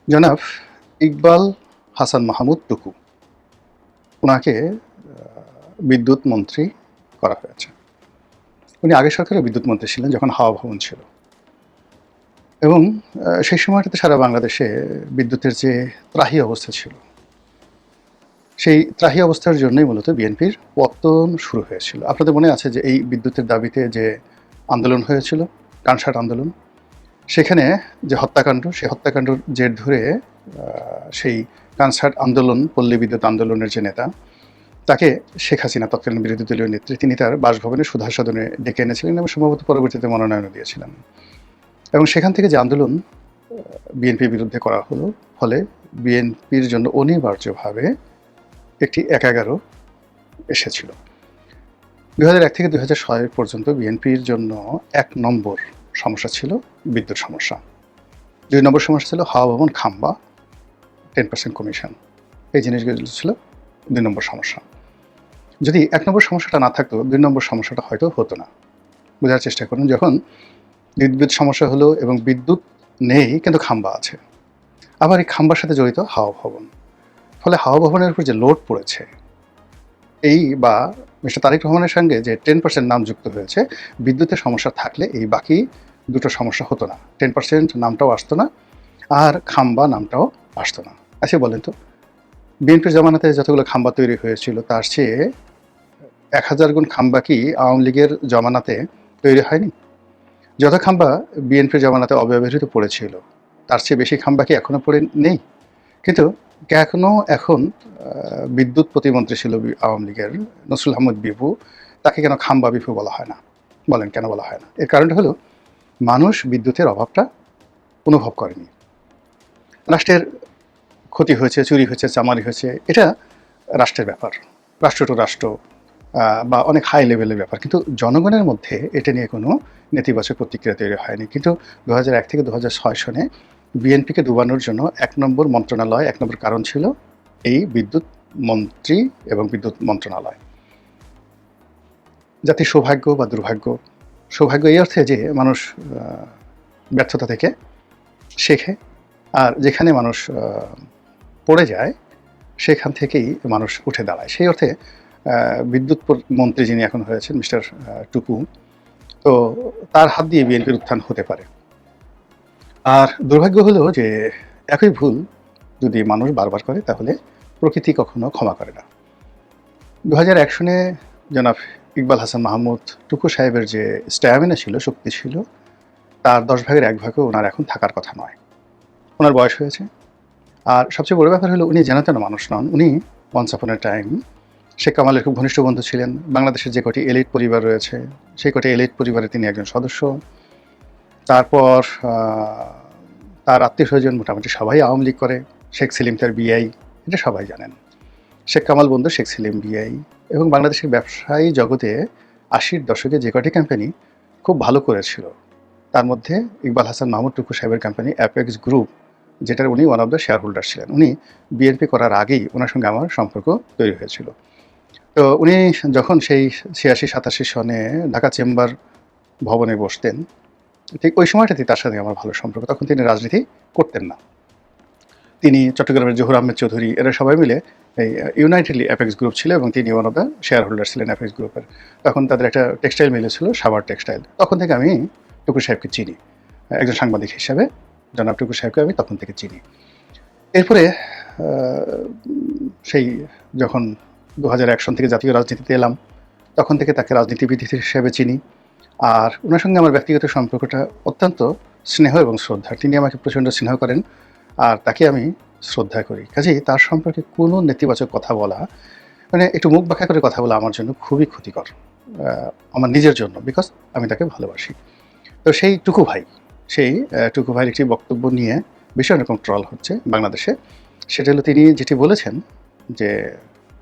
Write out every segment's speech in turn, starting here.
জনাব ইকবাল হাসান মাহমুদ টুকু, ওনাকে বিদ্যুৎ মন্ত্রী করা হয়েছে। উনি আগের সরকারের বিদ্যুৎ মন্ত্রী ছিলেন যখন হাওয়া ভবন ছিল, এবং সেই সময়টাতে সারা বাংলাদেশে বিদ্যুতের যে ত্রাহি অবস্থা ছিল, সেই ত্রাহি অবস্থার জন্যই মূলত বিএনপির পতন শুরু হয়েছিল। আপনাদের মনে আছে যে এই বিদ্যুতের দাবিতে যে আন্দোলন হয়েছিল, কানসাট আন্দোলন, সেখানে যে হত্যাকাণ্ড, সেই হত্যাকাণ্ডর জের ধরে সেই কানসাট আন্দোলন, পল্লী বিদ্যুৎ আন্দোলনের যে নেতা, তাকে শেখ হাসিনা, তৎকালীন বিরোধী দলীয় নেত্রী, তিনি তার বাসভবনে সুধা সদনে ডেকে এনেছিলেন এবং সম্ভবত পরবর্তীতে মনোনয়ন দিয়েছিলেন। এবং সেখান থেকে যে আন্দোলন বিএনপির বিরুদ্ধে করা হলো, ফলে বিএনপির জন্য অনিবার্যভাবে একটি ১১ এসেছিল। ২০০১ থেকে ২০০৬ পর্যন্ত বিএনপির জন্য ১ নম্বর সমস্যা ছিল বিদ্যুৎ সমস্যা, ২ নম্বর সমস্যা ছিল হাওয়া ভবন খাম্বা 10% কমিশন। এই জিনিসগুলো ছিল ২ নম্বর সমস্যা। যদি ১ নম্বর সমস্যাটা না থাকতো, ২ নম্বর সমস্যাটা হয়তো হতো না। বোঝার চেষ্টা করুন, যখন বিদ্যুৎ সমস্যা হলো এবং বিদ্যুৎ নেই কিন্তু খাম্বা আছে, আবার এই খাম্বার সাথে জড়িত হাওয়া ভবন, ফলে হাওয়া ভবনের উপর যে লোড পড়েছে, এই বা মিস্টার তারেক রহমানের সঙ্গে যে 10% নাম যুক্ত হয়েছে, বিদ্যুতের সমস্যা থাকলে এই বাকি দুটো সমস্যা হতো না। 10% নামটাও আসতো না, আর খাম্বা নামটাও আসতো না। আচ্ছা বলেন তো, বিএনপির জামানাতে যতগুলো খাম্বা তৈরি হয়েছিল, তার চেয়ে ১,০০০ গুণ খাম্বা কি আওয়ামী লীগের জমানাতে তৈরি হয়নি? যত খাম্বা বিএনপির জমানাতে অব্যবহৃত পড়েছিল, তার চেয়ে বেশি খাম্বা কি এখনও পড়ে নেই? কিন্তু কেন এখন বিদ্যুৎ প্রতিমন্ত্রী ছিল আওয়ামী লীগের নসরুল আহমদ বিপু, তাকে কেন খাম্বা বিপু বলা হয় না? বলেন কেন বলা হয় না? এর কারণটা হলো, মানুষ বিদ্যুতের অভাবটা অনুভব করেনি। রাষ্ট্রের ক্ষতি হয়েছে, চুরি হয়েছে, চামারি হয়েছে, এটা রাষ্ট্রের ব্যাপার, রাষ্ট্র টু রাষ্ট্র বা অনেক হাই লেভেলের ব্যাপার, কিন্তু জনগণের মধ্যে এটা নিয়ে কোনো নেতিবাচক প্রতিক্রিয়া তৈরি হয়নি। কিন্তু ২০০১ থেকে ২০০৬ সনে বিএনপিকে ডুবানোর জন্য ১ নম্বর মন্ত্রণালয়, ১ নম্বর কারণ ছিল এই বিদ্যুৎ মন্ত্রী এবং বিদ্যুৎ মন্ত্রণালয়। জাতির সৌভাগ্য বা দুর্ভাগ্য, সৌভাগ্য এই অর্থে যে মানুষ ব্যর্থতা থেকে শেখে, আর যেখানে মানুষ পড়ে যায় সেখান থেকেই মানুষ উঠে দাঁড়ায়। সেই অর্থে বিদ্যুৎ মন্ত্রী যিনি এখন হয়েছেন মিস্টার টুকু, তো তার হাত দিয়ে বিএনপির উত্থান হতে পারে। আর দুর্ভাগ্য হলো যে একই ভুল যদি মানুষ বারবার করে, তাহলে প্রকৃতি কখনো ক্ষমা করে না। ২০০১ সনে জনাব ইকবাল হাসান মাহমুদ টুকু সাহেবের যে স্ট্যামিনা ছিল, শক্তি ছিল, তার ১০ ভাগের ১ ভাগও ওনার এখন থাকার কথা নয়। ওনার বয়স হয়েছে। আর সবচেয়ে বড় ব্যাপার হলো, উনি যেন তেন মানুষ নন। উনি ওয়ান্স আপন এ টাইম শেখ কামালের খুব ঘনিষ্ঠ বন্ধু ছিলেন। বাংলাদেশের যে কটি এলিট পরিবার রয়েছে, সেই কটি এলিট পরিবারের তিনি একজন সদস্য। তারপর তার আত্মীয়-স্বজন মোটামুটি সবাই আওয়ামী লীগ করে। শেখ সেলিম তার বিআই, এটা সবাই জানেন। শেখ কামাল বন্ধু, শেখ সেলিম বিআই। এবং বাংলাদেশের ব্যবসায়ী জগতে ৮০-র দশকে যে কটি কোম্পানি খুব ভালো করেছিল, তার মধ্যে ইকবাল হাসান মাহমুদ টুকু সাহেবের কোম্পানি অ্যাপেক্স গ্রুপ, যেটার উনি one of the share holder ছিলেন। উনি বিএনপি করার আগেই ওনার সঙ্গে আমার সম্পর্ক তৈরি হয়েছিল। তো উনি যখন সেই ৮৬-৮৭ সনে ঢাকা চেম্বার ভবনে বসতেন, ঠিক ওই সময়টাতেই তার সাথে আমার ভালো সম্পর্ক। তখন তিনি রাজনীতি করতেন না। তিনি, চট্টগ্রামের জহুর আহমেদ চৌধুরী, এরা সবাই মিলে এই ইউনাইটেডলি অ্যাপেক্স গ্রুপ ছিল, এবং তিনি one of the share holder ছিলেন অ্যাপেক্স গ্রুপের। তখন তাদের একটা টেক্সটাইল মিলে ছিল, সাভার টেক্সটাইল। তখন থেকে আমি টুকু সাহেবকে চিনি, একজন সাংবাদিক হিসাবে জনাব টুকু সাহেবকে আমি তখন থেকে চিনি। এরপরে সেই যখন ২০০১ সন থেকে জাতীয় রাজনীতিতে এলাম, তখন থেকে তাকে রাজনীতিবিদ হিসেবে চিনি। আর ওনার সঙ্গে আমার ব্যক্তিগত সম্পর্কটা অত্যন্ত স্নেহ এবং শ্রদ্ধা। তিনি আমাকে প্রচণ্ড স্নেহ করেন, আর তাকে আমি শ্রদ্ধা করি। কাজেই তার সম্পর্কে কোনো নেতিবাচক কথা বলা, মানে একটু মুখ বাঁকা করে কথা বলা আমার জন্য খুবই ক্ষতিকর, আমার নিজের জন্য, বিকজ আমি তাকে ভালোবাসি। তো সেই টুকু ভাই, সেই টুকু ভাইয়ের একটি বক্তব্য নিয়ে ভীষণ রকম ট্রল হচ্ছে বাংলাদেশে। সেটা হলো, তিনি যেটি বলেছেন যে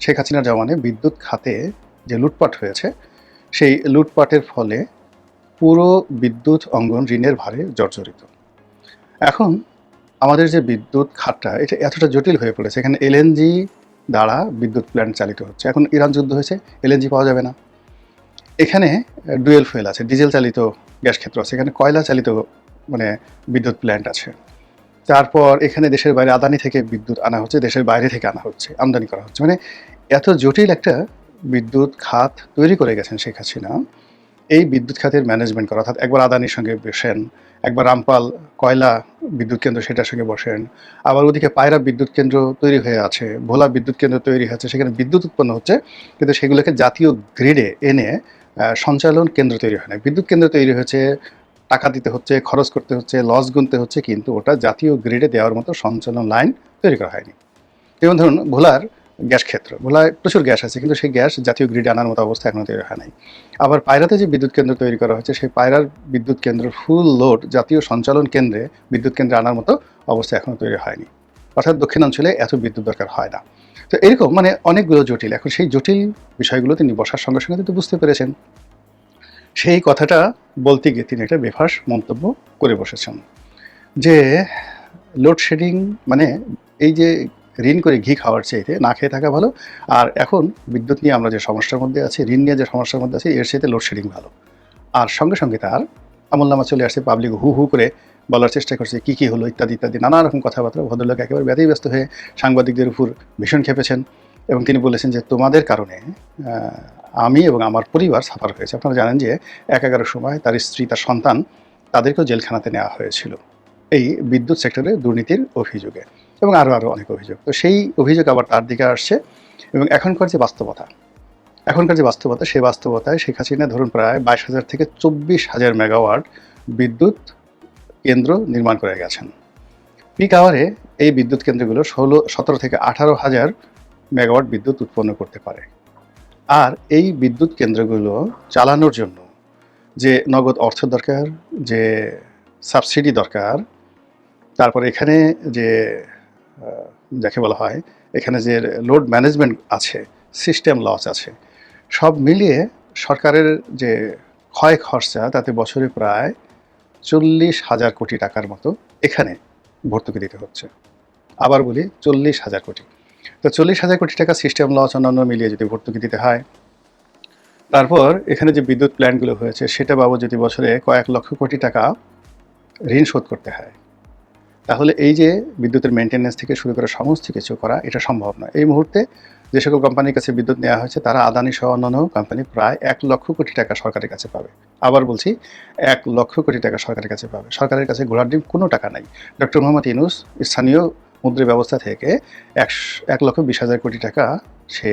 শেখ হাসিনার জমানায় বিদ্যুৎ খাতে যে লুটপাট হয়েছে, সেই লুটপাটের ফলে পুরো বিদ্যুৎ অঙ্গন ঋণের ভারে জর্জরিত। এখন আমাদের যে বিদ্যুৎ খাতটা, এটা এতটা জটিল হয়ে পড়েছে। এখানে এলএনজি দ্বারা বিদ্যুৎ প্ল্যান্ট চালিত হচ্ছে। এখন ইরান যুদ্ধ হয়েছে, এলএনজি পাওয়া যাবে না। এখানে ডুয়েল ফুয়েল আছে, ডিজেল চালিত গ্যাস ক্ষেত্র আছে, এখানে কয়লা চালিত মানে বিদ্যুৎ প্ল্যান্ট আছে। তারপর এখানে দেশের বাইরে আদানি থেকে বিদ্যুৎ আনা হচ্ছে, দেশের বাইরে থেকে আনা হচ্ছে, আমদানি করা হচ্ছে। মানে এত জটিল একটা বিদ্যুৎ খাত তৈরি করে গেছেন শেখ হাসিনা। এই বিদ্যুৎ খাতের ম্যানেজমেন্ট করা, অর্থাৎ একবার আদানির সঙ্গে বসেন, একবার রামপাল কয়লা বিদ্যুৎ কেন্দ্র সেটার সঙ্গে বসেন, আবার ওদিকে পায়রা বিদ্যুৎ কেন্দ্র তৈরি হয়ে আছে, ভোলা বিদ্যুৎ কেন্দ্র তৈরি হচ্ছে, সেখানে বিদ্যুৎ উৎপন্ন হচ্ছে, কিন্তু সেগুলোকে জাতীয় গ্রিডে এনে সঞ্চালন কেন্দ্র তৈরি হয় না। বিদ্যুৎ কেন্দ্র তৈরি হয়েছে, টাকা দিতে হচ্ছে, খরচ করতে হচ্ছে, লস গুনতে হচ্ছে, কিন্তু ওটা জাতীয় গ্রিডে দেওয়ার মতো সঞ্চালন লাইন তৈরি করা হয়নি। যেমন ধরুন ভোলার গ্যাস ক্ষেত্র, ভোলায় প্রচুর গ্যাস আছে, কিন্তু সেই গ্যাস জাতীয় গ্রিডে আনার মতো অবস্থা এখনও তৈরি হয় নাই। আবার পায়রাতে যে বিদ্যুৎ কেন্দ্র তৈরি করা হয়েছে, সেই পায়রার বিদ্যুৎ কেন্দ্র ফুল লোড জাতীয় সঞ্চালন কেন্দ্রে বিদ্যুৎ কেন্দ্রে আনার মতো অবস্থা এখনও তৈরি হয়নি। অর্থাৎ দক্ষিণাঞ্চলে এত বিদ্যুৎ দরকার হয় না। তো এরকম মানে অনেকগুলো জটিল, এখন সেই জটিল বিষয়গুলো তিনি বসার সঙ্গে সঙ্গে কিন্তু বুঝতে পেরেছেন। সেই কথাটা বলতে গিয়ে তিনি একটা বেফাস মন্তব্য করে বসেছেন যে লোডশেডিং মানে এই যে ঋণ করে ঘি খাওয়ার চাইতে না খেয়ে থাকা ভালো, আর এখন বিদ্যুৎ নিয়ে আমরা যে সমস্যার মধ্যে আছি, ঋণ নিয়ে যে সমস্যার মধ্যে আছি, এর চাইতে লোডশেডিং ভালো। আর সঙ্গে সঙ্গে তার আমলনামা চলে আসছে, পাবলিক হু হু করে বলার চেষ্টা করছে কী কী হলো ইত্যাদি ইত্যাদি নানা রকম কথাবার্তা। ভদ্রলোক একেবারে ব্যতিব্যস্ত হয়ে সাংবাদিকদের উপর ভীষণ খেপেছেন এবং তিনি বলেছেন যে তোমাদের কারণে আমি এবং আমার পরিবার সাফার হয়েছে। আপনারা জানেন যে ১/১১ সময় তার স্ত্রী, তার সন্তান, তাদেরকেও জেলখানাতে নেওয়া হয়েছিল এই বিদ্যুৎ সেক্টরে দুর্নীতির অভিযোগে, এবং আরও অনেক অভিযোগ। তো সেই অভিযোগ আবার তার দিকে আসছে এবং এখনকার যে বাস্তবতা, সেই বাস্তবতায় শেখ হাসিনা ধরুন প্রায় ২২,০০০ থেকে ২৪,০০০ মেগাওয়াট বিদ্যুৎ কেন্দ্র নির্মাণ করে গেছেন। পিক আওয়ারে এই বিদ্যুৎ কেন্দ্রগুলো ১৭ থেকে ১৮,০০০ মেগাওয়াট বিদ্যুৎ উৎপন্ন করতে পারে। আর এই বিদ্যুৎ কেন্দ্রগুলো চালানোর জন্য যে নগদ অর্থ দরকার, যে সাবসিডি দরকার, তারপরে এখানে যে যাকে বলা হয় এখানে যে লোড ম্যানেজমেন্ট আছে, সিস্টেম লস আছে, সব মিলিয়ে সরকারের যে ক্ষয় খরচা তাতে বছরে প্রায় ৪০,০০০ কোটি টাকার মতো এখানে ভর্তুকি দিতে হচ্ছে। আবার বলি ৪০,০০০ কোটি। তো ৪০,০০০ কোটি টাকা সিস্টেম লস অন্যান্য মিলিয়ে যদি ভর্তুকি দিতে হয়, তারপর এখানে যে বিদ্যুৎ প্ল্যান্টগুলো হয়েছে সেটা বাবদ যদি বছরে কয়েক লক্ষ কোটি টাকা ঋণ শোধ করতে হয়, তাহলে এই যে বিদ্যুতের মেনটেন্যান্স থেকে শুরু করে সমস্ত কিছু করা এটা সম্ভব নয়। এই মুহূর্তে যে সকল কোম্পানির কাছে বিদ্যুৎ নেওয়া হয়েছে তারা আদানি সহ অন্যান্য কোম্পানি প্রায় ১,০০,০০০ কোটি টাকা সরকারের কাছে পাবে। আবার বলছি ১,০০,০০০ কোটি টাকা সরকারের কাছে পাবে। সরকারের কাছে ঘোড়ার ডিম কোনো টাকা নাই। ডক্টর মোহাম্মদ ইউনূস স্থানীয় মুদ্রা ব্যবস্থা থেকে ১,২০,০০০ কোটি টাকা সে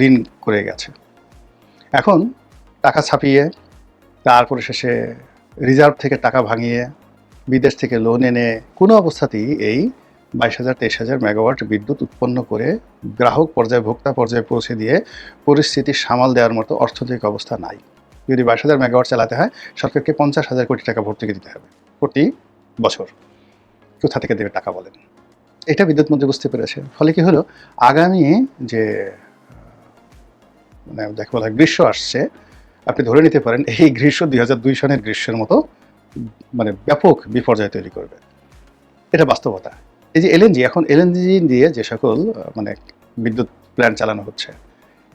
ঋণ করে গেছে। এখন টাকা ছাপিয়ে, তারপরে শেষে রিজার্ভ থেকে টাকা ভাঙিয়ে, বিদেশ থেকে লোন এনে কোনো অবস্থাতেই এই ২২,০০০ ২৩,০০০ মেগাওয়াট বিদ্যুৎ উৎপন্ন করে গ্রাহক পর্যায়ে, ভোক্তা পর্যায়ে পৌঁছে দিয়ে পরিস্থিতি সামাল দেওয়ার মতো অর্থনৈতিক অবস্থা নাই। যদি ২২,০০০ মেগাওয়াট চালাতে হয় সরকারকে ৫০,০০০ কোটি টাকা ভর্তুকি দিতে হবে প্রতি বছর। কোথা থেকে দেবে টাকা বলেন? এটা বিদ্যুৎ মন্ত্রী বুঝতে পেরেছে। ফলে কি হলো, আগামী যে মানে যাকে বলা হয় গ্রীষ্ম আসছে, আপনি ধরে নিতে পারেন এই গ্রীষ্ম ২০০২ সনের গ্রীষ্মের মতো মানে ব্যাপক বিপর্যয় তৈরি করবে। এটা বাস্তবতা। এই যে এলএনজি, এখন এলএনজি দিয়ে যে সকল মানে বিদ্যুৎ প্ল্যান্ট চালানো হচ্ছে,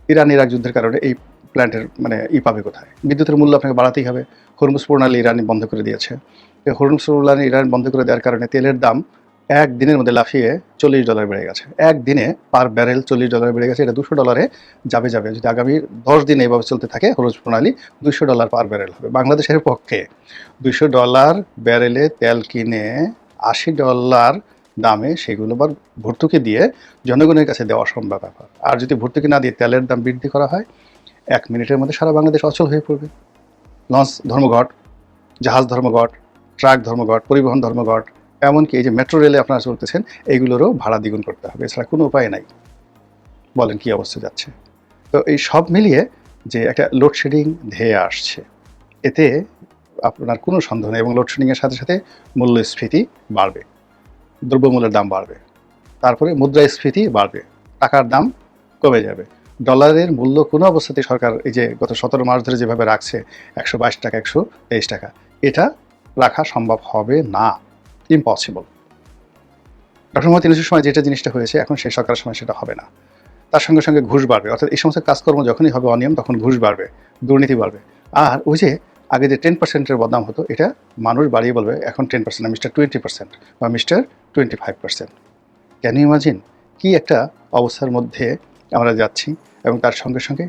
ইরান ইরাক যুদ্ধের কারণে এই প্ল্যান্টের মানে পাবে কোথায়? বিদ্যুতের মূল্য আপনাকে বাড়াতেই হবে। হরমুজ প্রণালী ইরান বন্ধ করে দিয়েছে। হরমুজ প্রণালী ইরান বন্ধ করে দেওয়ার কারণে তেলের দাম এক দিনের মধ্যে লাফিয়ে $40 বেড়ে গেছে। একদিনে পার ব্যারেল $40 বেড়ে গেছে। এটা $200 যাবে। যদি আগামী 10 দিন এইভাবে চলতে থাকে হরমুজ প্রণালী, $200 পার ব্যারেল হবে। বাংলাদেশের পক্ষে $200 ব্যারেলে তেল কিনে $80 দামে সেগুলো আবার ভর্তুকি দিয়ে জনগণের কাছে দেওয়া অসম্ভব ব্যাপার। আর যদি ভর্তুকি না দিয়ে তেলের দাম বৃদ্ধি করা হয়, 1 মিনিটের মধ্যে সারা বাংলাদেশ অচল হয়ে পড়বে। লঞ্চ ধর্মঘট, জাহাজ ধর্মঘট, ট্রাক ধর্মঘট, পরিবহন ধর্মঘট, এমনকি এই যে মেট্রো রেলে আপনারা চলতেছেন এইগুলোরও ভাড়া দ্বিগুণ করতে হবে, এছাড়া কোনো উপায় নাই। বলেন কী অবস্থা যাচ্ছে? তো এই সব মিলিয়ে যে একটা লোডশেডিং ধেয়ে আসছে, এতে আপনার কোনো সন্দেহ নেই। এবং লোডশেডিংয়ের সাথে সাথে মূল্যস্ফীতি বাড়বে, দ্রব্যমূল্যের দাম বাড়বে, তারপরে মুদ্রাস্ফীতি বাড়বে, টাকার দাম কমে যাবে। ডলারের মূল্য কোনো অবস্থাতে সরকার এই যে গত 17 মাস ধরে যেভাবে রাখছে 122 টাকা, 123 টাকা, এটা রাখা সম্ভব হবে না, ইম্পসিবল। ডক্টর মোহাম্মদ ইউনূসের সময় যেটা জিনিসটা হয়েছে এখন সেই সরকারের সময় সেটা হবে না। তার সঙ্গে সঙ্গে ঘুষ বাড়বে, অর্থাৎ এই সমস্ত কাজকর্ম যখনই হবে অনিয়ম, তখন ঘুষ বাড়বে, দুর্নীতি বাড়বে। আর ওই যে আগে যে 10%-এর বদনাম হতো, এটা মানুষ বাড়িয়ে বলবে এখন 10% না, মিস্টার 20% বা মিস্টার 25%। ক্যান ইউ ইমাজিন কি একটা অবস্থার মধ্যে আমরা যাচ্ছি? এবং তার সঙ্গে সঙ্গে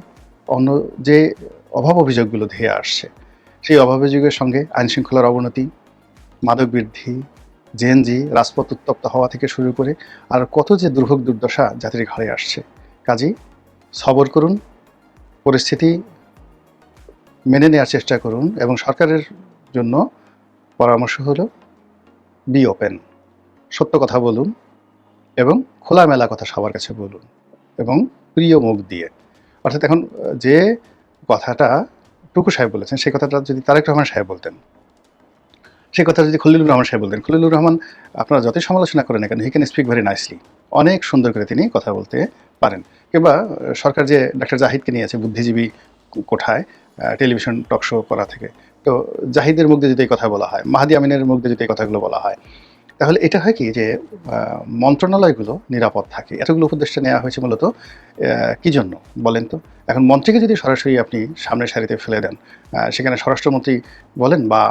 অন্য যে অভাব অভিযোগগুলো ধেয়ে আসছে, সেই অভাব অভিযোগের সঙ্গে আইনশৃঙ্খলার অবনতি, মাদক বৃদ্ধি, জেএনজি, রাজপথ উত্তপ্ত হওয়া থেকে শুরু করে আর কত যে দুর্ভোগ দুর্দশা জাতির ঘাড়ে আসছে। কাজেই সবর করুন, পরিস্থিতি মেনে নেওয়ার চেষ্টা করুন এবং সরকারের জন্য পরামর্শ হলো বি ওপেন, সত্য কথা বলুন এবং খোলামেলা কথা সবার কাছে বলুন এবং প্রিয় মুখ দিয়ে। অর্থাৎ এখন যে কথাটা টুকু সাহেব বলেছেন, সেই কথাটা যদি তারেক রহমান সাহেব বলতেন, সেই কথা যদি খলিলুর রহমান সাহেব বলতেন, খলিলুর রহমান আপনারা যতই সমালোচনা করেন না কেন, he can speak very nicely, অনেক সুন্দর করে তিনি কথা বলতে পারেন। কিংবা সরকার যে ডাক্তার জাহিদকে নিয়েছে বুদ্ধিজীবী কোঠায় টেলিভিশন টক শো করা থেকে, তো জাহিদের মুখ দিয়ে যদি এই কথা বলা হয়, মাহাদি আমিনের মুখ দিয়ে যদি এই কথাগুলো বলা হয়, তাহলে এটা হয় কি যে মন্ত্রণালয়গুলো নিরাপদ থাকে। এতগুলো উপদেষ্টা নেওয়া হয়েছে মূলত কী জন্য বলেন তো? এখন মন্ত্রীকে যদি সরাসরি আপনি সামনের সারিতে ফেলে দেন, সেখানে স্বরাষ্ট্রমন্ত্রী বলেন বা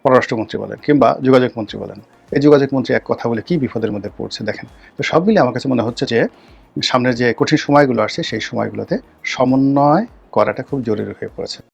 পররাষ্ট্রমন্ত্রী বলেন কিংবা যোগাযোগ মন্ত্রী বলেন, এই যোগাযোগ মন্ত্রী এক কথা বলে কী বিপদের মধ্যে পড়ছে দেখেন। তো সব মিলিয়ে আমার কাছে মনে হচ্ছে যে সামনের যে কঠিন সময়গুলো আসছে, সেই সময়গুলোতে সমন্বয় করাটা খুব জরুরি হয়ে পড়েছে।